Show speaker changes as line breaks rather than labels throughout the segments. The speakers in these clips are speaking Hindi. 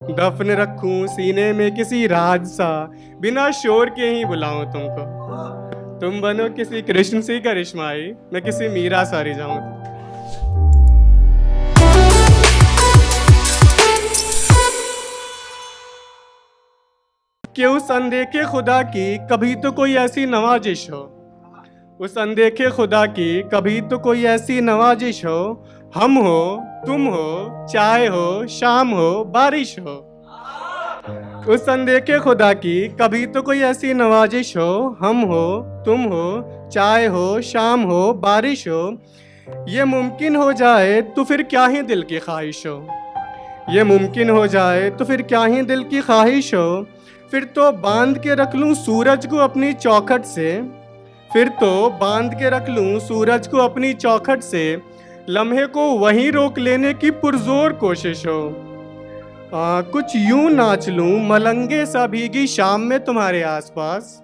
दफन रखूं सीने में किसी राज सा, बिना शोर के ही बुलाऊं तुमको। तुम बनो किसी कृष्ण सी करिश्माई, मैं किसी मीरा सारी जाऊं। कि उस अनदेखे खुदा की कभी तो कोई ऐसी नवाजिश हो, उस अनदेखे खुदा की कभी तो कोई ऐसी नवाजिश हो। हम हो, तुम हो, चाय हो, शाम हो, बारिश हो। उस अनदेखे खुदा की कभी तो कोई ऐसी नवाजिश हो। हम हो, तुम हो, चाय हो, शाम हो, बारिश हो। ये मुमकिन हो जाए तो फिर क्या ही दिल की ख्वाहिश हो। ये मुमकिन हो जाए तो फिर क्या ही दिल की ख्वाहिश हो। फिर तो बांध के रख लूं सूरज को अपनी चौखट से, फिर तो बांध के रख लूं सूरज को अपनी चौखट से। लम्हे को वहीं रोक लेने की पुरजोर कोशिश हो। कुछ यूं नाच लूं मलंगे सा भीगी शाम में तुम्हारे आसपास।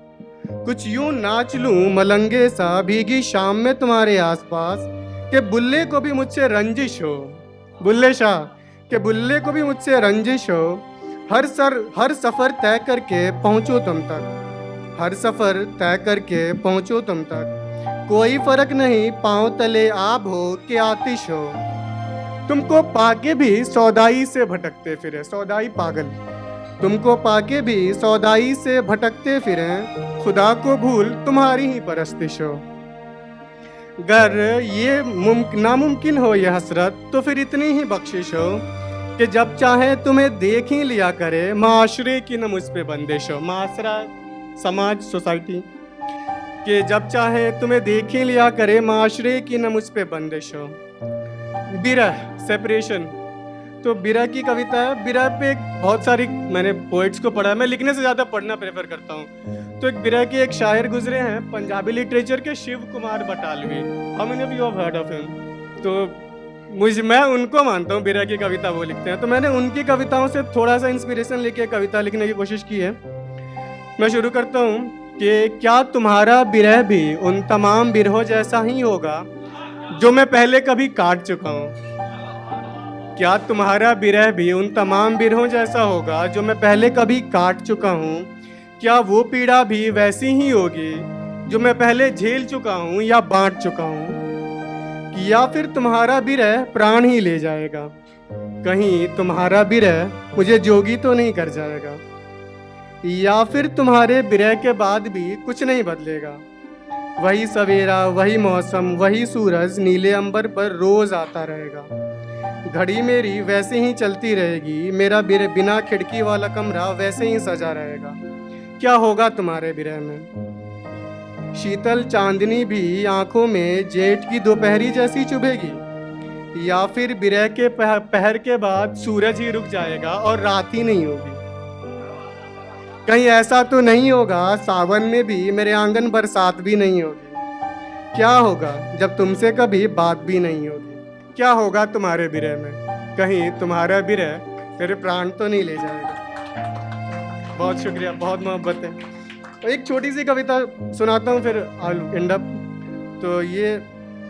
कुछ यूं नाच लूं मलंगे सा भीगी शाम में तुम्हारे आसपास। कि बुल्ले को भी मुझसे रंजिश हो, बुल्ले शाह, कि बुल्ले को भी मुझसे रंजिश हो। हर सफर तय करके पहुंचो तुम तक, हर सफर तय करके पहुंचो तुम तक। कोई फर्क नहीं पांव तले आब हो कि आतिश हो। तुमको पाके भी सौदाई से भटकते फिरे, सौदाई पागल। तुमको पाके भी सौदाई से भटकते फिरे। खुदा को भूल तुम्हारी ही परस्तिश हो। गर ये नामुमकिन हो ये हसरत तो फिर इतनी ही बख्शिश हो कि जब चाहे तुम्हें देख ही लिया करे। माशरे की न मुझ पे बंदिश हो, माशरा समाज सोसाइटी, कि जब चाहे तुम्हें देख ही लिया करे। माशरे की न मुझ पे बंदिश हो। बिरह, सेपरेशन, तो बिरह की कविता है। बिरह पे बहुत सारी मैंने पोइट्स को पढ़ा है, मैं लिखने से ज़्यादा पढ़ना प्रेफर करता हूँ। तो एक बिरह के एक शायर गुजरे हैं पंजाबी लिटरेचर के, Shiv Kumar Batalvi. How many of you have heard of him? तो मैं उनको मानता हूँ, बिरह की कविता वो लिखते हैं। तो मैंने उनकी कविताओं से थोड़ा सा इंस्पिरेशन लेके कविता लिखने की कोशिश की है। मैं शुरू करता हूँ कि क्या तुम्हारा बिरह भी उन तमाम बिरहों जैसा ही होगा जो मैं पहले कभी काट चुका हूँ। क्या तुम्हारा बिरह भी उन तमाम बिरहों जैसा होगा जो मैं पहले कभी काट चुका हूँ। क्या वो पीड़ा भी वैसी ही होगी जो मैं पहले झेल चुका हूँ या बांट चुका हूँ। या फिर तुम्हारा बिरह प्राण ही ले जाएगा, कहीं तुम्हारा बिरह मुझे जोगी तो नहीं कर जाएगा। या फिर तुम्हारे बिरह के बाद भी कुछ नहीं बदलेगा, वही सवेरा, वही मौसम, वही सूरज नीले अंबर पर रोज आता रहेगा। घड़ी मेरी वैसे ही चलती रहेगी, मेरा बिना खिड़की वाला कमरा वैसे ही सजा रहेगा। क्या होगा तुम्हारे बिरह में? शीतल चांदनी भी आंखों में जेठ की दोपहरी जैसी चुभेगी। या फिर बिरह के पहर के बाद सूरज ही रुक जाएगा और रात ही नहीं होगी। कहीं ऐसा तो नहीं होगा सावन में भी मेरे आंगन बरसात भी नहीं होगी। क्या होगा जब तुमसे कभी बात भी नहीं होगी? क्या होगा तुम्हारे बिरह में? कहीं तुम्हारा बिरह मेरे प्राण तो नहीं ले जाएगा। बहुत शुक्रिया, बहुत मोहब्बत है। तो एक छोटी सी कविता सुनाता हूँ, फिर आई विल एंड अप। तो ये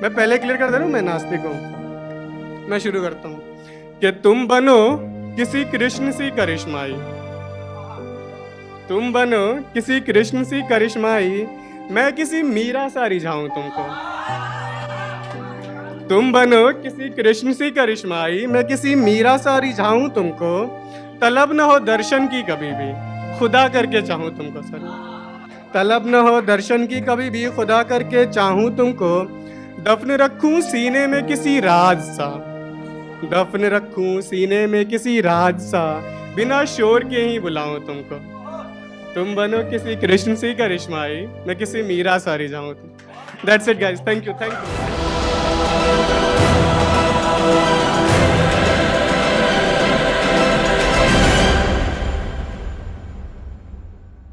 मैं पहले क्लियर कर दे रहा हूँ, मैं नास्तिक हूँ। मैं शुरू करता हूँ कि तुम बनो किसी कृष्ण सी करिश्माई, तुम बनो किसी कृष्ण सी करिश्माई, मैं किसी मीरा सा रिझाऊं तुमको। तुम बनो किसी कृष्ण सी करिश्माई, मैं किसी मीरा सा रिझाऊं तुमको। तलब न हो दर्शन की कभी भी, खुदा करके चाहूं तुमको। सर, तलब न हो दर्शन की कभी भी, खुदा करके चाहूं तुमको। दफन रखूं सीने में किसी राज सा, दफन रखूं सीने में किसी राज सा, बिना शोर के ही बुलाऊं तुमको। तुम बनो किसी कृष्ण सी करिश्माई, मैं किसी मीरा सा रिझाऊं तुम। That's it guys, thank you, thank you.